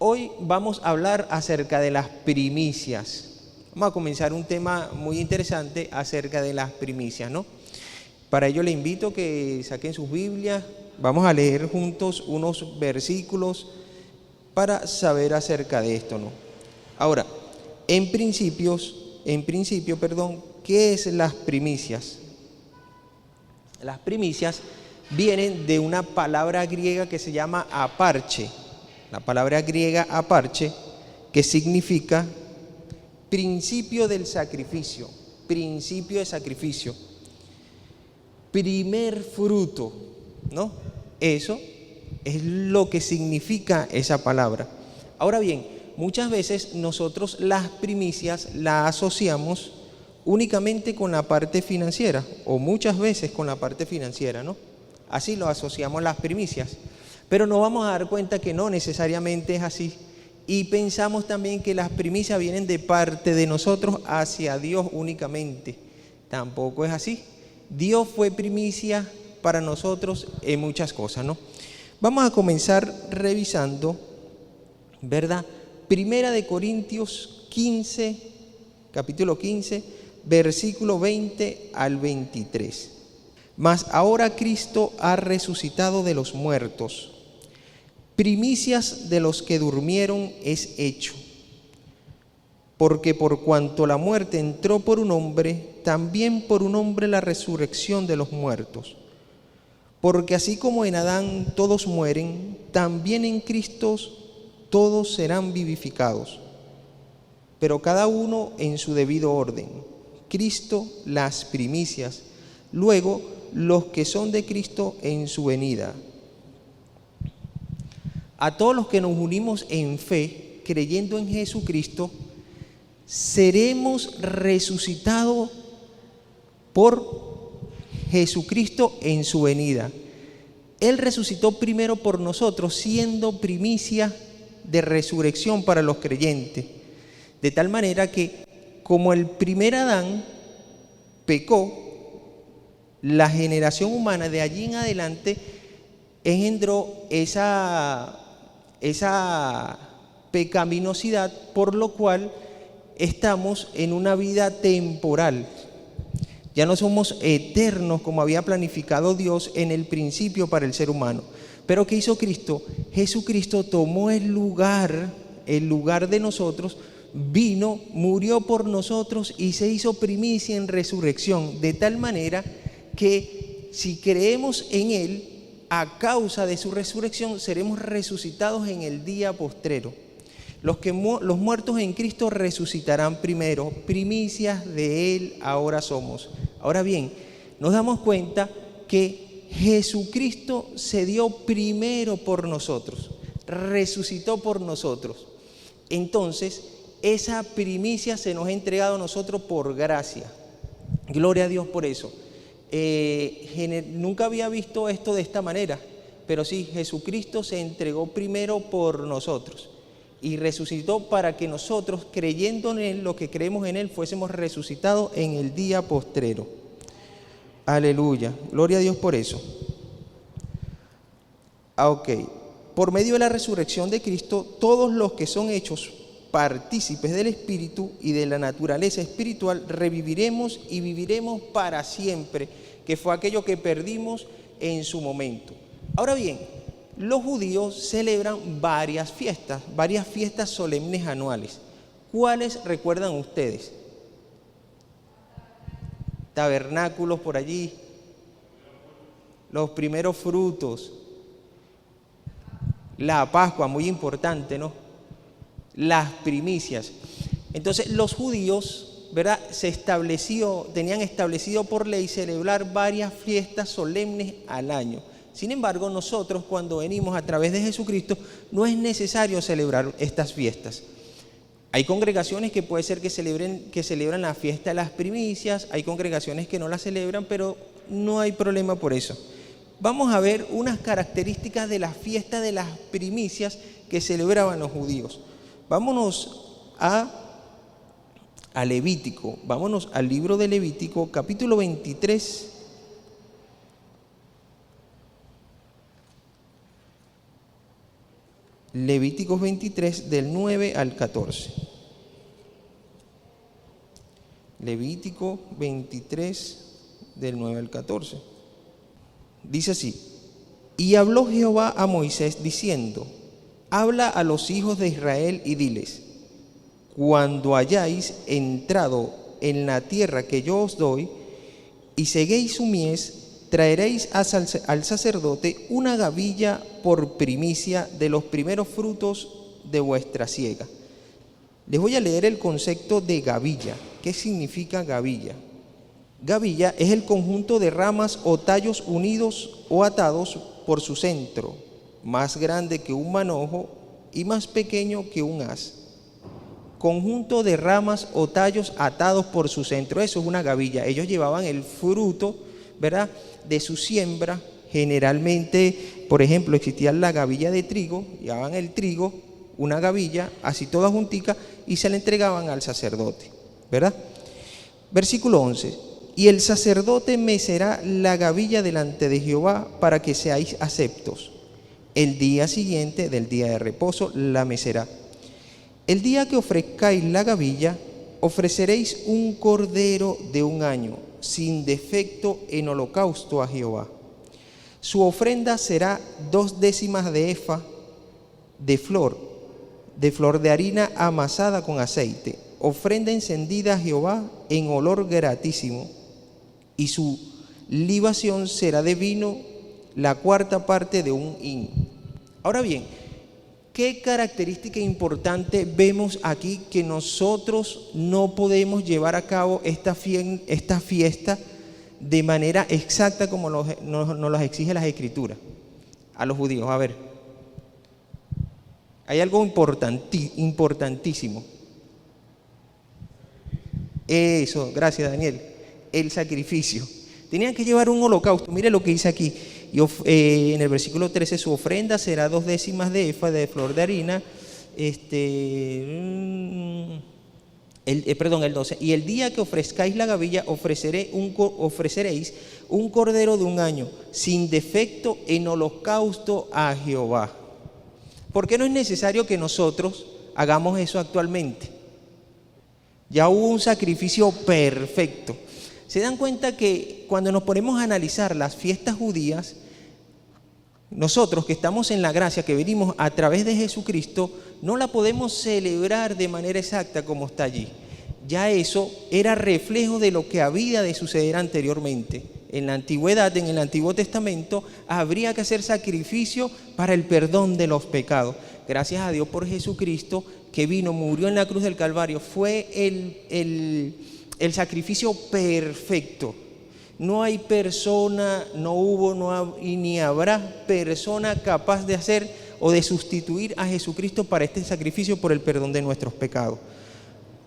Hoy vamos a hablar acerca de las primicias. Vamos a comenzar un tema muy interesante acerca de las primicias, ¿no? Para ello le invito a que saquen sus Biblias. Vamos a leer juntos unos versículos para saber acerca de esto, ¿no? Ahora, en principio, ¿qué es las primicias? Las primicias vienen de una palabra griega que se llama aparche. La palabra griega aparche, que significa principio del sacrificio, principio de sacrificio, primer fruto, ¿no? Eso es lo que significa esa palabra. Ahora bien, muchas veces nosotros las primicias las asociamos únicamente con la parte financiera, o muchas veces con la parte financiera, ¿no? Así lo asociamos las primicias, pero nos vamos a dar cuenta que no necesariamente es así, y pensamos también que las primicias vienen de parte de nosotros hacia Dios únicamente. Tampoco es así. Dios fue primicia para nosotros en muchas cosas, ¿no? Vamos a comenzar revisando, ¿verdad? Primera de Corintios 15, capítulo 15, versículo 20 al 23. Mas ahora Cristo ha resucitado de los muertos, primicias de los que durmieron es hecho. Porque por cuanto la muerte entró por un hombre, también por un hombre la resurrección de los muertos. Porque así como en Adán todos mueren, también en Cristo todos serán vivificados, pero cada uno en su debido orden. Cristo las primicias, luego los que son de Cristo en su venida. A todos los que nos unimos en fe, creyendo en Jesucristo, seremos resucitados por Jesucristo en su venida. Él resucitó primero por nosotros, siendo primicia de resurrección para los creyentes. De tal manera que, como el primer Adán pecó, la generación humana de allí en adelante engendró esa pecaminosidad, por lo cual estamos en una vida temporal. Ya no somos eternos como había planificado Dios en el principio para el ser humano. Pero ¿qué hizo Cristo? Jesucristo tomó el lugar de nosotros, vino, murió por nosotros y se hizo primicia en resurrección, de tal manera que si creemos en Él, a causa de su resurrección, seremos resucitados en el día postrero. Los muertos en Cristo resucitarán primero, primicias de Él ahora somos. Ahora bien, nos damos cuenta que Jesucristo se dio primero por nosotros, resucitó por nosotros. Entonces, esa primicia se nos ha entregado a nosotros por gracia. Gloria a Dios por eso. Nunca había visto esto de esta manera, pero sí, Jesucristo se entregó primero por nosotros y resucitó para que nosotros, creyendo en Él, lo que creemos en Él, fuésemos resucitados en el día postrero. Aleluya, gloria a Dios por eso. Ok, por medio de la resurrección de Cristo, todos los que son hechos partícipes del Espíritu y de la naturaleza espiritual, reviviremos y viviremos para siempre, que fue aquello que perdimos en su momento. Ahora bien, los judíos celebran varias fiestas solemnes anuales. ¿Cuáles recuerdan ustedes? Tabernáculos por allí, los primeros frutos, la Pascua, muy importante, ¿no? Las primicias. Entonces los judíos, ¿verdad?, tenían establecido por ley celebrar varias fiestas solemnes al año. Sin embargo, nosotros, cuando venimos a través de Jesucristo, no es necesario celebrar estas fiestas. Hay congregaciones que puede ser que celebran la fiesta de las primicias, hay congregaciones que no la celebran, pero no hay problema por eso. Vamos a ver unas características de la fiesta de las primicias que celebraban los judíos. Vámonos a Levítico, vámonos al libro de Levítico, capítulo 23. Levíticos 23 del 9 al 14. Levítico 23 del 9 al 14. Dice así: y habló Jehová a Moisés diciendo: habla a los hijos de Israel y diles: cuando hayáis entrado en la tierra que yo os doy, y seguéis su mies, traeréis al sacerdote una gavilla por primicia de los primeros frutos de vuestra siega. Les voy a leer el concepto de gavilla. ¿Qué significa gavilla? Gavilla es el conjunto de ramas o tallos unidos o atados por su centro, más grande que un manojo y más pequeño que un haz. Conjunto de ramas o tallos atados por su centro, eso es una gavilla. Ellos llevaban el fruto, ¿verdad?, de su siembra. Generalmente, por ejemplo, existía la gavilla de trigo, llevaban el trigo, una gavilla, así toda juntica, y se la entregaban al sacerdote, ¿verdad? Versículo 11: y el sacerdote mecerá la gavilla delante de Jehová para que seáis aceptos. El día siguiente del día de reposo la mecerá. El día que ofrezcáis la gavilla, ofreceréis un cordero de un año, sin defecto, en holocausto a Jehová. Su ofrenda será 2/10 de efa de flor de harina amasada con aceite, ofrenda encendida a Jehová en olor gratísimo. Y su libación será de vino, la 4ª parte de un hin. Ahora bien, ¿qué característica importante vemos aquí que nosotros no podemos llevar a cabo esta fiesta de manera exacta como nos las exige las Escrituras a los judíos? A ver, hay algo importantísimo. Eso, gracias Daniel, el sacrificio. Tenían que llevar un holocausto. Mire lo que dice aquí. En el versículo 13, su ofrenda será 2/10 de efa de flor de harina. El 12. Y el día que ofrezcáis la gavilla, ofreceréis un cordero de un año, sin defecto, en holocausto a Jehová. ¿Por qué no es necesario que nosotros hagamos eso actualmente? Ya hubo un sacrificio perfecto. Se dan cuenta que cuando nos ponemos a analizar las fiestas judías, nosotros que estamos en la gracia, que venimos a través de Jesucristo, no la podemos celebrar de manera exacta como está allí. Ya eso era reflejo de lo que había de suceder anteriormente. En la antigüedad, en el Antiguo Testamento, habría que hacer sacrificio para el perdón de los pecados. Gracias a Dios por Jesucristo, que vino, murió en la cruz del Calvario. Fue el sacrificio perfecto. No hay persona, no hubo y ni habrá persona capaz de hacer o de sustituir a Jesucristo para este sacrificio por el perdón de nuestros pecados.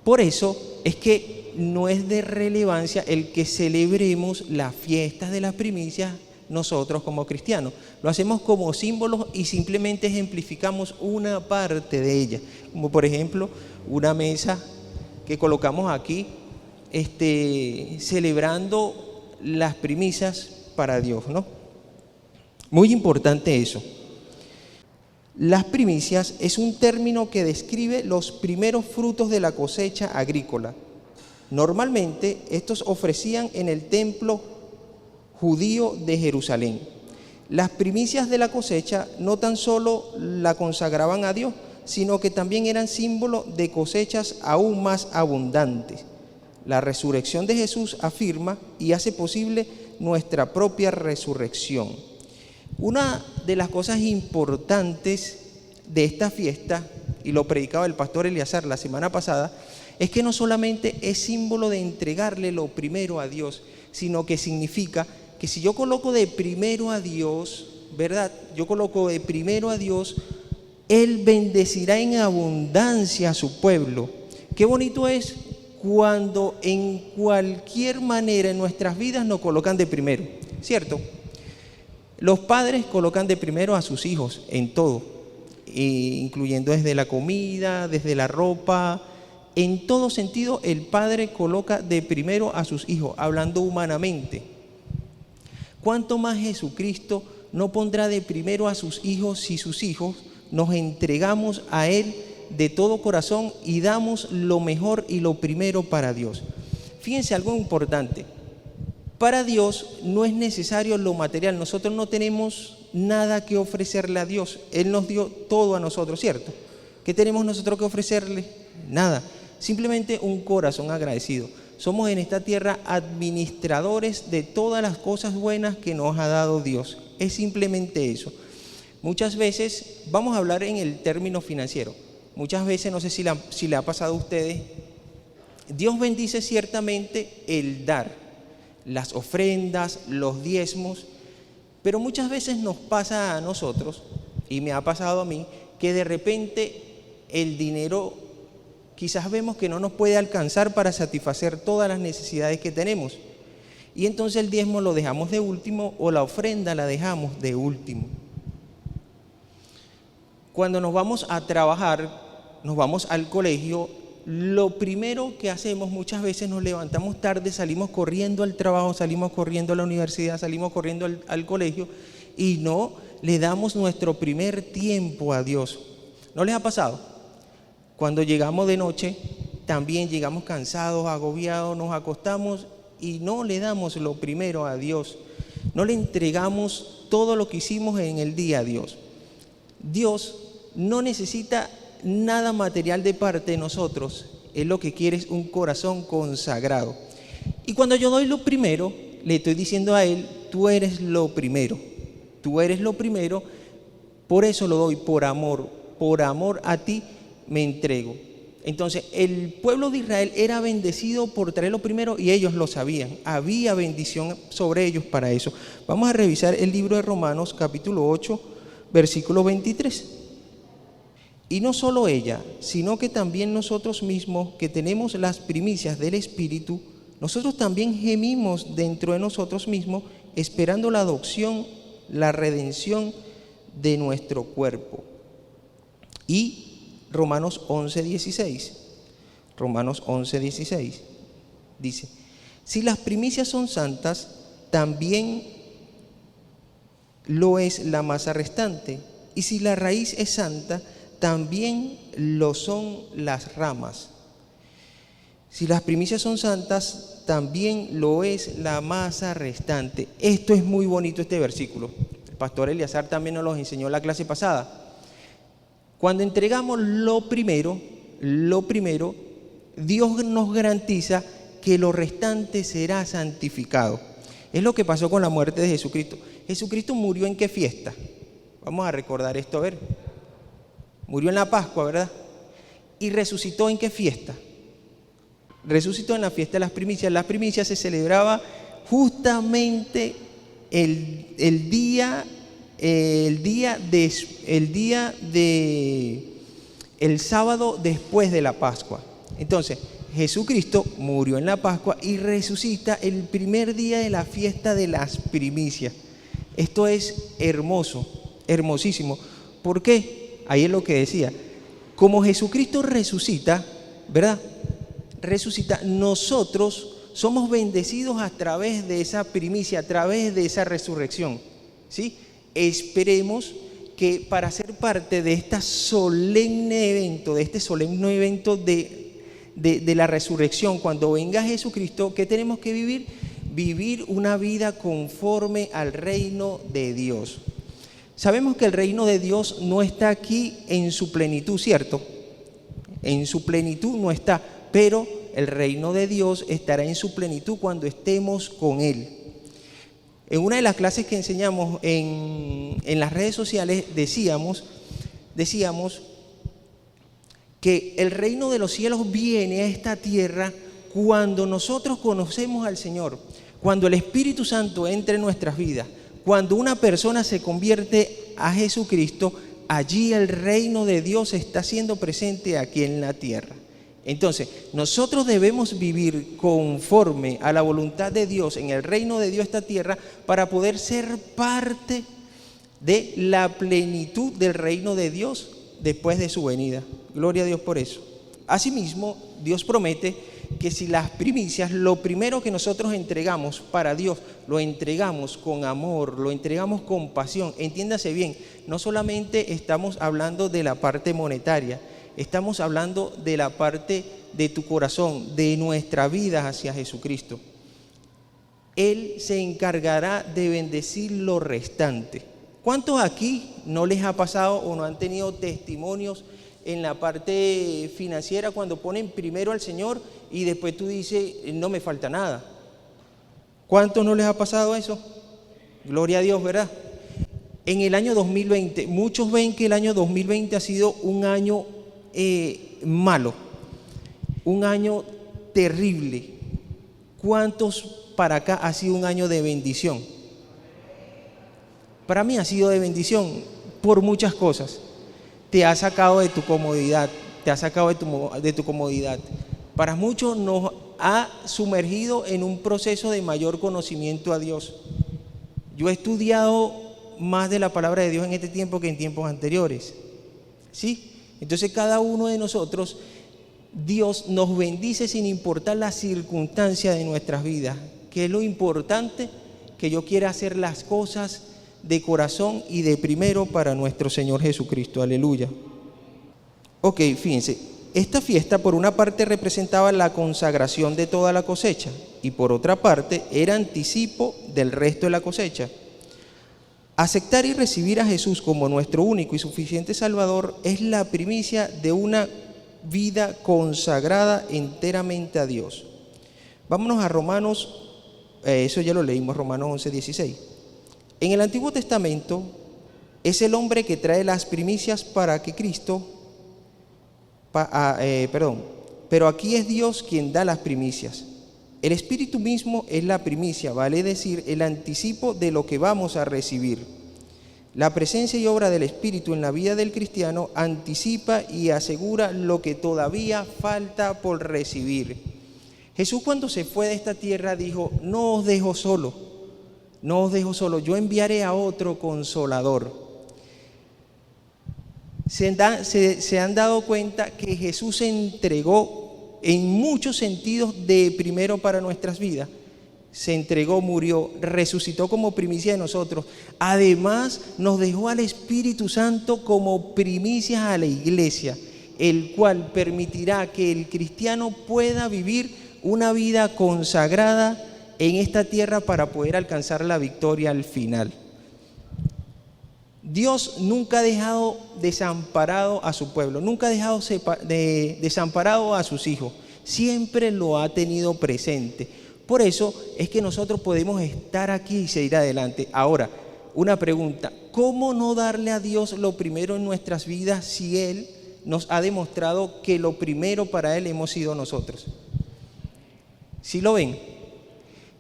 Por eso es que no es de relevancia el que celebremos las fiestas de las primicias nosotros como cristianos. Lo hacemos como símbolos y simplemente ejemplificamos una parte de ellas, como por ejemplo una mesa que colocamos aquí, celebrando las primicias para Dios, ¿no? Muy importante eso. Las primicias es un término que describe los primeros frutos de la cosecha agrícola. Normalmente estos ofrecían en el templo judío de Jerusalén. Las primicias de la cosecha no tan solo la consagraban a Dios, sino que también eran símbolo de cosechas aún más abundantes. La resurrección de Jesús afirma y hace posible nuestra propia resurrección. Una de las cosas importantes de esta fiesta, y lo predicaba el pastor Eliazar la semana pasada, es que no solamente es símbolo de entregarle lo primero a Dios, sino que significa que si yo coloco de primero a Dios, ¿verdad? Yo coloco de primero a Dios, Él bendecirá en abundancia a su pueblo. Qué bonito es cuando en cualquier manera en nuestras vidas nos colocan de primero, ¿cierto? Los padres colocan de primero a sus hijos en todo, incluyendo desde la comida, desde la ropa. En todo sentido, el padre coloca de primero a sus hijos, hablando humanamente. ¿Cuánto más Jesucristo no pondrá de primero a sus hijos si sus hijos nos entregamos a Él de todo corazón y damos lo mejor y lo primero para Dios. Fíjense algo importante. Para Dios no es necesario lo material. Nosotros no tenemos nada que ofrecerle a Dios. Él nos dio todo a nosotros, ¿cierto? ¿Qué tenemos nosotros que ofrecerle? Nada. Simplemente un corazón agradecido. Somos en esta tierra administradores de todas las cosas buenas que nos ha dado Dios. Es simplemente eso. Muchas veces, vamos a hablar en el término financiero. Muchas veces, no sé si le ha pasado a ustedes, Dios bendice ciertamente el dar, las ofrendas, los diezmos, pero muchas veces nos pasa a nosotros, y me ha pasado a mí, que de repente el dinero quizás vemos que no nos puede alcanzar para satisfacer todas las necesidades que tenemos. Y entonces el diezmo lo dejamos de último o la ofrenda la dejamos de último. Cuando nos vamos a trabajar, nos vamos al colegio, lo primero que hacemos, muchas veces nos levantamos tarde, salimos corriendo al trabajo, salimos corriendo a la universidad, salimos corriendo al colegio y no le damos nuestro primer tiempo a Dios. ¿No les ha pasado? Cuando llegamos de noche, también llegamos cansados, agobiados, nos acostamos y no le damos lo primero a Dios. No le entregamos todo lo que hicimos en el día a Dios. Dios no necesita nada material de parte de nosotros. Él lo que quiere es un corazón consagrado. Y cuando yo doy lo primero, le estoy diciendo a Él, tú eres lo primero. Tú eres lo primero, por eso lo doy, por amor a ti me entrego. Entonces el pueblo de Israel era bendecido por traer lo primero y ellos lo sabían. Había bendición sobre ellos para eso. Vamos a revisar el libro de Romanos capítulo 8 versículo 23. Y no solo ella, sino que también nosotros mismos que tenemos las primicias del Espíritu, nosotros también gemimos dentro de nosotros mismos esperando la adopción, la redención de nuestro cuerpo. Y Romanos 11:16. Romanos 11:16 dice: si las primicias son santas, también lo es la masa restante. Y si la raíz es santa, también lo son las ramas. Si las primicias son santas, también lo es la masa restante. Esto es muy bonito, este versículo. El pastor Eleazar también nos lo enseñó en la clase pasada. Cuando entregamos lo primero, Dios nos garantiza que lo restante será santificado. Es lo que pasó con la muerte de Jesucristo. Jesucristo murió ¿en qué fiesta? Vamos a recordar esto, a ver. Murió en la Pascua, ¿verdad? ¿Y resucitó en qué fiesta? Resucitó en la fiesta de las primicias. Las primicias se celebraba justamente el sábado después de la Pascua. Entonces, Jesucristo murió en la Pascua y resucita el primer día de la fiesta de las primicias. Esto es hermoso, hermosísimo. ¿Por qué? Ahí es lo que decía. Como Jesucristo resucita, ¿verdad? Resucita, nosotros somos bendecidos a través de esa primicia, a través de esa resurrección, ¿sí? Esperemos que para ser parte de este solemne evento, de la resurrección, cuando venga Jesucristo, ¿qué tenemos que vivir? Vivir una vida conforme al reino de Dios. Sabemos que el reino de Dios no está aquí en su plenitud, ¿cierto? En su plenitud no está, pero el reino de Dios estará en su plenitud cuando estemos con Él. En una de las clases que enseñamos en las redes sociales decíamos que el reino de los cielos viene a esta tierra cuando nosotros conocemos al Señor, cuando el Espíritu Santo entra en nuestras vidas, cuando una persona se convierte a Jesucristo, allí el reino de Dios está siendo presente aquí en la tierra. Entonces, nosotros debemos vivir conforme a la voluntad de Dios en el reino de Dios esta tierra para poder ser parte de la plenitud del reino de Dios después de su venida. Gloria a Dios por eso. Asimismo, Dios promete que si las primicias, lo primero que nosotros entregamos para Dios, lo entregamos con amor, lo entregamos con pasión. Entiéndase bien, no solamente estamos hablando de la parte monetaria, estamos hablando de la parte de tu corazón, de nuestra vida hacia Jesucristo. Él se encargará de bendecir lo restante. ¿Cuántos aquí no les ha pasado o no han tenido testimonios en la parte financiera cuando ponen primero al Señor y después tú dices, no me falta nada? ¿Cuántos no les ha pasado eso? Gloria a Dios, ¿verdad? En el año 2020, muchos ven que el año 2020 ha sido un año malo, un año terrible. ¿Cuántos para acá ha sido un año de bendición? Para mí ha sido de bendición por muchas cosas. Te ha sacado de tu comodidad, de tu comodidad. Para muchos nos ha sumergido en un proceso de mayor conocimiento a Dios. Yo he estudiado más de la palabra de Dios en este tiempo que en tiempos anteriores, ¿sí? Entonces cada uno de nosotros, Dios nos bendice sin importar la circunstancia de nuestras vidas, que es lo importante, que yo quiera hacer las cosas de corazón y de primero para nuestro Señor Jesucristo. Aleluya. Ok, fíjense, esta fiesta por una parte representaba la consagración de toda la cosecha y por otra parte era anticipo del resto de la cosecha. Aceptar y recibir a Jesús como nuestro único y suficiente Salvador es la primicia de una vida consagrada enteramente a Dios. Vámonos a Romanos, eso ya lo leímos, Romanos 11:16. En el Antiguo Testamento es el hombre que trae las primicias para que Cristo, pero aquí es Dios quien da las primicias. El Espíritu mismo es la primicia, vale decir, el anticipo de lo que vamos a recibir. La presencia y obra del Espíritu en la vida del cristiano anticipa y asegura lo que todavía falta por recibir. Jesús cuando se fue de esta tierra dijo, no os dejo solo, yo enviaré a otro consolador. Se han dado cuenta que Jesús se entregó en muchos sentidos de primero para nuestras vidas. Se entregó, murió, resucitó como primicia de nosotros. Además, nos dejó al Espíritu Santo como primicias a la iglesia, el cual permitirá que el cristiano pueda vivir una vida consagrada en esta tierra para poder alcanzar la victoria al final. Dios nunca ha dejado desamparado a su pueblo, nunca ha dejado desamparado a sus hijos, siempre lo ha tenido presente. Por eso es que nosotros podemos estar aquí y seguir adelante. Ahora, una pregunta, ¿cómo no darle a Dios lo primero en nuestras vidas si Él nos ha demostrado que lo primero para Él hemos sido nosotros? ¿Sí lo ven?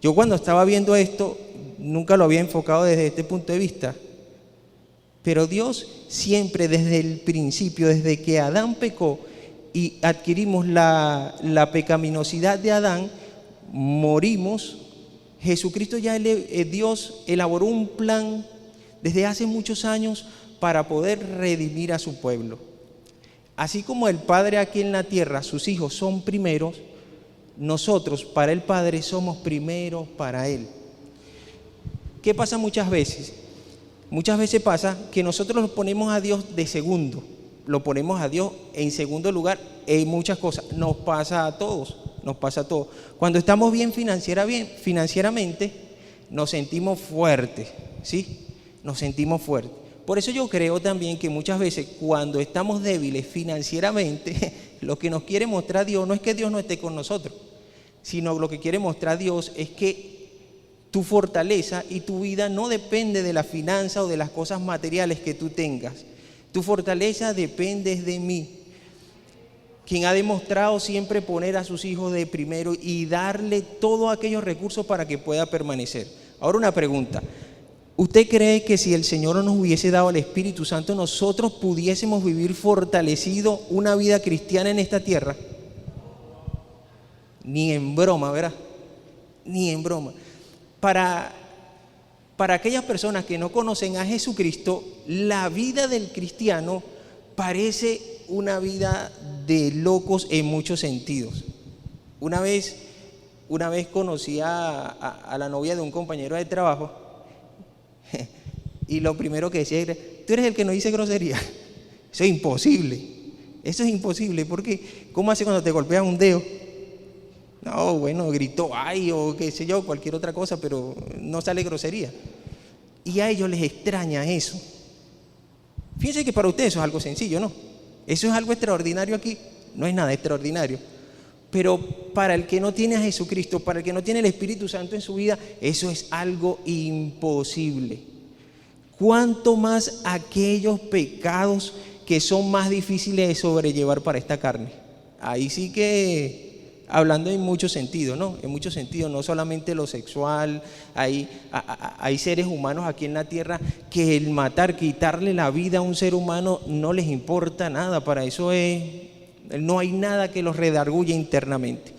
Yo cuando estaba viendo esto, nunca lo había enfocado desde este punto de vista. Pero Dios siempre desde el principio, desde que Adán pecó y adquirimos la pecaminosidad de Adán, morimos. Jesucristo Dios elaboró un plan desde hace muchos años para poder redimir a su pueblo. Así como el Padre aquí en la tierra, sus hijos son primeros, nosotros para el Padre somos primeros para Él. ¿Qué pasa muchas veces? Muchas veces pasa que nosotros lo ponemos a Dios de segundo, lo ponemos a Dios en segundo lugar en muchas cosas. Nos pasa a todos. Cuando estamos bien financieramente, nos sentimos fuertes, ¿sí? Nos sentimos fuertes. Por eso yo creo también que muchas veces cuando estamos débiles financieramente, lo que nos quiere mostrar Dios no es que Dios no esté con nosotros, sino lo que quiere mostrar Dios es que tu fortaleza y tu vida no depende de la finanza o de las cosas materiales que tú tengas. Tu fortaleza depende de mí, quien ha demostrado siempre poner a sus hijos de primero y darle todos aquellos recursos para que pueda permanecer. Ahora una pregunta, ¿usted cree que si el Señor no nos hubiese dado el Espíritu Santo, nosotros pudiésemos vivir fortalecido una vida cristiana en esta tierra? Ni en broma, ¿verdad? Ni en broma. Para aquellas personas que no conocen a Jesucristo, la vida del cristiano parece una vida de locos en muchos sentidos. Una vez conocí a la novia de un compañero de trabajo y lo primero que decía era: tú eres el que no dice grosería. Eso es imposible, porque ¿cómo hace cuando te golpea un dedo? No, bueno, gritó ay o qué sé yo, cualquier otra cosa, pero no sale grosería. Y a ellos les extraña eso. Fíjense que para ustedes eso es algo sencillo, ¿no? Eso es algo extraordinario aquí, no es nada extraordinario. Pero para el que no tiene a Jesucristo, para el que no tiene el Espíritu Santo en su vida, eso es algo imposible. ¿Cuánto más aquellos pecados que son más difíciles de sobrellevar para esta carne? Ahí sí que, hablando en muchos sentidos, ¿no? En muchos sentidos, no solamente lo sexual, hay seres humanos aquí en la tierra que el matar, quitarle la vida a un ser humano no les importa nada, para eso no hay nada que los redarguya internamente.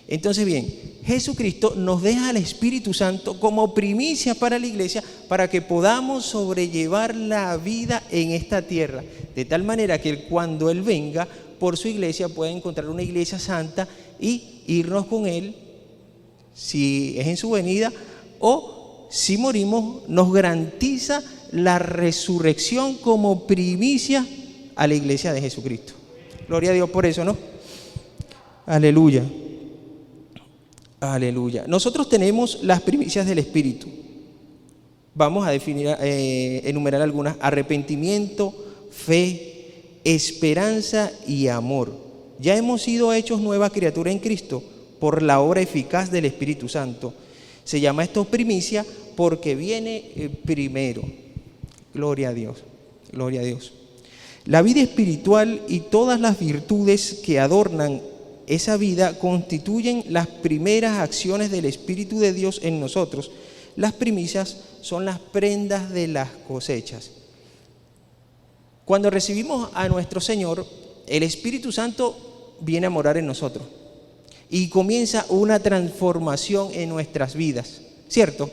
Entonces bien, Jesucristo nos deja al Espíritu Santo como primicia para la iglesia para que podamos sobrellevar la vida en esta tierra, de tal manera que cuando Él venga por su iglesia pueda encontrar una iglesia santa y irnos con Él, si es en su venida, o si morimos, nos garantiza la resurrección como primicia a la iglesia de Jesucristo. Gloria a Dios por eso, ¿no? Aleluya. Aleluya. Nosotros tenemos las primicias del Espíritu. Vamos a enumerar algunas: arrepentimiento, fe, esperanza y amor. Ya hemos sido hechos nueva criatura en Cristo por la obra eficaz del Espíritu Santo. Se llama esto primicia porque viene primero. Gloria a Dios, gloria a Dios. La vida espiritual y todas las virtudes que adornan esa vida constituyen las primeras acciones del Espíritu de Dios en nosotros. Las primicias son las prendas de las cosechas. Cuando recibimos a nuestro Señor, el Espíritu Santo viene a morar en nosotros y comienza una transformación en nuestras vidas, ¿cierto?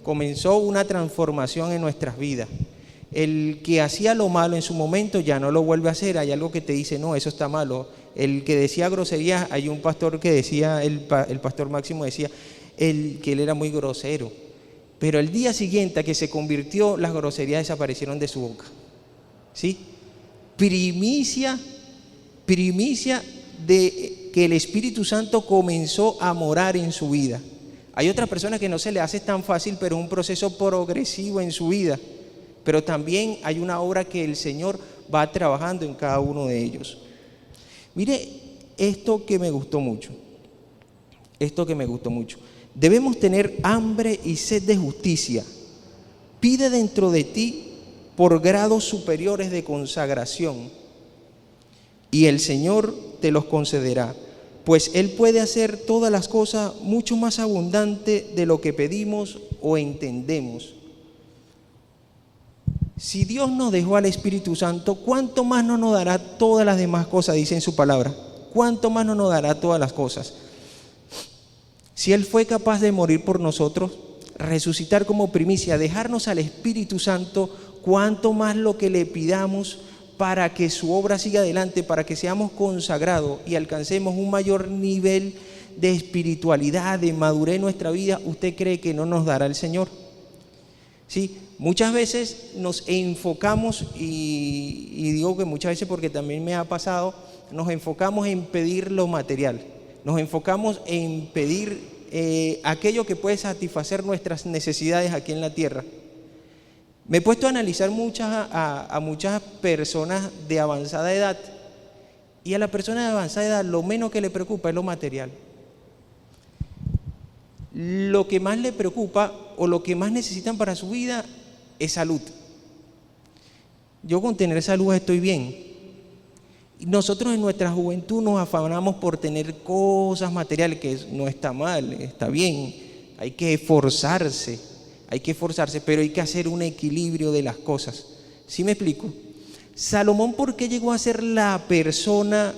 Comenzó una transformación en nuestras vidas. El que hacía lo malo en su momento ya no lo vuelve a hacer. Hay algo que te dice: no, eso está malo. El que decía groserías, hay un pastor que decía, el pastor Máximo decía, que él era muy grosero. Pero el día siguiente a que se convirtió, las groserías desaparecieron de su boca. ¿Sí? Primicia de que el Espíritu Santo comenzó a morar en su vida. Hay otras personas que no se le hace tan fácil, pero es un proceso progresivo en su vida. Pero también hay una obra que el Señor va trabajando en cada uno de ellos. Mire, esto que me gustó mucho. Debemos tener hambre y sed de justicia. Pide dentro de ti por grados superiores de consagración, y el Señor te los concederá, pues Él puede hacer todas las cosas mucho más abundante de lo que pedimos o entendemos. Si Dios nos dejó al Espíritu Santo, ¿cuánto más no nos dará todas las demás cosas? Dice en su palabra. ¿Cuánto más no nos dará todas las cosas? Si Él fue capaz de morir por nosotros, resucitar como primicia, dejarnos al Espíritu Santo, ¿cuánto más lo que le pidamos para que su obra siga adelante, para que seamos consagrados y alcancemos un mayor nivel de espiritualidad, de madurez en nuestra vida? ¿Usted cree que no nos dará el Señor? Sí, muchas veces nos enfocamos, y digo que muchas veces porque también me ha pasado, nos enfocamos en pedir lo material, nos enfocamos en pedir aquello que puede satisfacer nuestras necesidades aquí en la tierra. Me he puesto a analizar a muchas personas de avanzada edad, y a la persona de avanzada edad lo menos que le preocupa es lo material. Lo que más le preocupa o lo que más necesitan para su vida es salud. Yo con tener salud estoy bien. Nosotros en nuestra juventud nos afanamos por tener cosas materiales, que no está mal, está bien. Hay que esforzarse, pero hay que hacer un equilibrio de las cosas. ¿Sí me explico? Salomón, ¿por qué llegó a ser la persona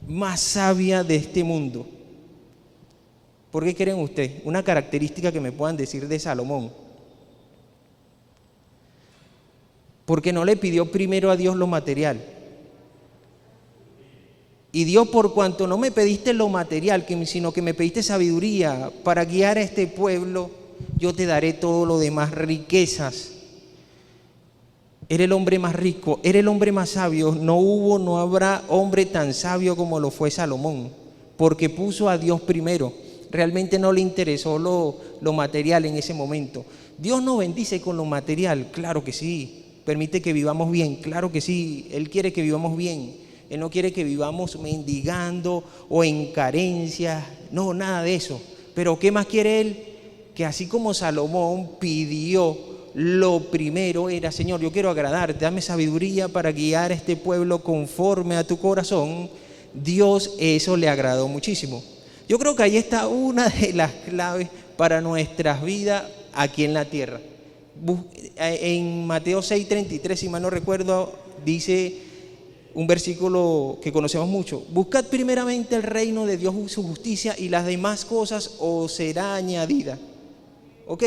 más sabia de este mundo? ¿Por qué creen ustedes? Una característica que me puedan decir de Salomón. Porque no le pidió primero a Dios lo material. Y Dios, por cuanto no me pediste lo material, sino que me pediste sabiduría para guiar a este pueblo, yo te daré todo lo demás, riquezas. Eres el hombre más rico, eres el hombre más sabio. No habrá hombre tan sabio como lo fue Salomón, porque puso a Dios primero. Realmente no le interesó lo material en ese momento. Dios nos bendice con lo material, claro que sí. Permite que vivamos bien, claro que sí. Él quiere que vivamos bien. Él no quiere que vivamos mendigando o en carencias, no, nada de eso. Pero ¿qué más quiere Él? Que así como Salomón pidió, lo primero era: Señor, yo quiero agradarte, dame sabiduría para guiar a este pueblo conforme a tu corazón. Dios eso le agradó muchísimo. Yo creo que ahí está una de las claves para nuestras vidas aquí en la tierra. En Mateo 6:33, si mal no recuerdo, dice un versículo que conocemos mucho: buscad primeramente el reino de Dios y su justicia, y las demás cosas os será añadida. Ok,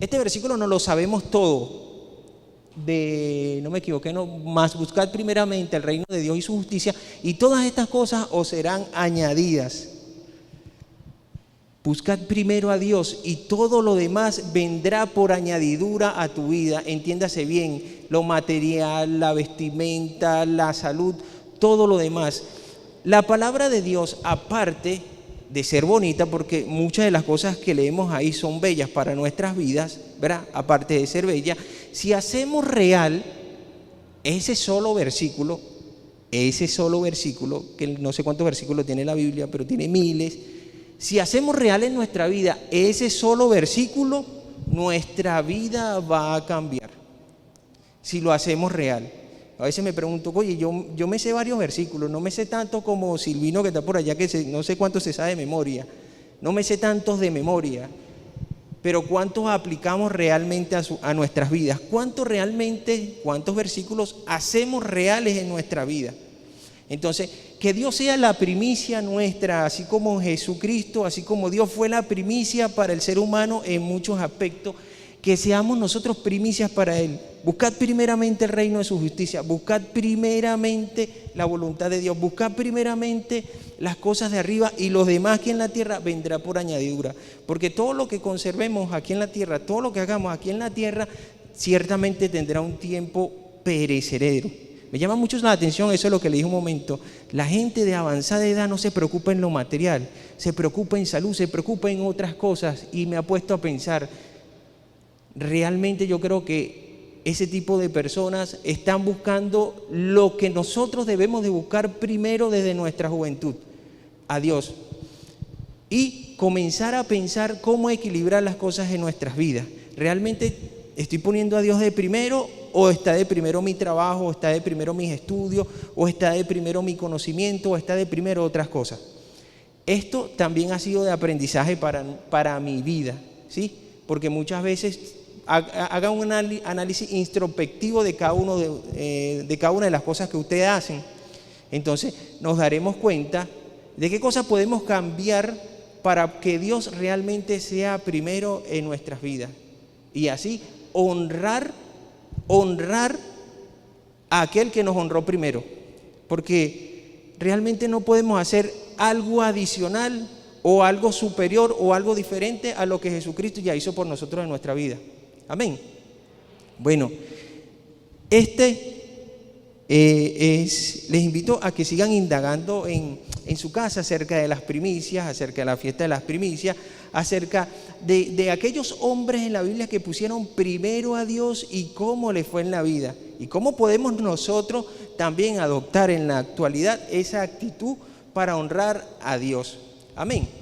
este versículo no lo sabemos todo. No me equivoqué, no, más buscad primeramente el reino de Dios y su justicia, y todas estas cosas os serán añadidas. Buscad primero a Dios y todo lo demás vendrá por añadidura a tu vida. Entiéndase bien, lo material, la vestimenta, la salud, todo lo demás. La palabra de Dios, aparte de ser bonita, porque muchas de las cosas que leemos ahí son bellas para nuestras vidas, ¿verdad? Aparte de ser bella, si hacemos real ese solo versículo, que no sé cuántos versículos tiene la Biblia, pero tiene miles. Si hacemos real en nuestra vida ese solo versículo, nuestra vida va a cambiar. Si lo hacemos real. A veces me pregunto, oye, yo me sé varios versículos, no me sé tanto como Silvino que está por allá, no sé cuántos se sabe de memoria, no me sé tantos de memoria, pero ¿cuántos aplicamos realmente a nuestras vidas? ¿Cuántos versículos hacemos reales en nuestra vida? Entonces, que Dios sea la primicia nuestra, así como Jesucristo, así como Dios fue la primicia para el ser humano en muchos aspectos, que seamos nosotros primicias para Él. Buscad primeramente el reino de su justicia, buscad primeramente la voluntad de Dios, buscad primeramente las cosas de arriba, y los demás aquí en la tierra vendrá por añadidura. Porque todo lo que conservemos aquí en la tierra, todo lo que hagamos aquí en la tierra, ciertamente tendrá un tiempo perecedero. Me llama mucho la atención, eso es lo que le dije un momento. La gente de avanzada edad no se preocupa en lo material, se preocupa en salud, se preocupa en otras cosas, y me ha puesto a pensar, realmente yo creo que ese tipo de personas están buscando lo que nosotros debemos de buscar primero desde nuestra juventud: a Dios, y comenzar a pensar cómo equilibrar las cosas en nuestras vidas. ¿Realmente estoy poniendo a Dios de primero, o está de primero mi trabajo, o está de primero mis estudios, o está de primero mi conocimiento, o está de primero otras cosas? Esto también ha sido de aprendizaje para mi vida, ¿sí? Porque muchas veces haga un análisis introspectivo de cada una de las cosas que ustedes hacen. Entonces nos daremos cuenta de qué cosas podemos cambiar para que Dios realmente sea primero en nuestras vidas, y así honrar a aquel que nos honró primero. Porque realmente no podemos hacer algo adicional o algo superior o algo diferente a lo que Jesucristo ya hizo por nosotros en nuestra vida. Amén. Bueno, les invito a que sigan indagando en su casa acerca de las primicias, acerca de la fiesta de las primicias, acerca de aquellos hombres en la Biblia que pusieron primero a Dios y cómo les fue en la vida, y cómo podemos nosotros también adoptar en la actualidad esa actitud para honrar a Dios. Amén.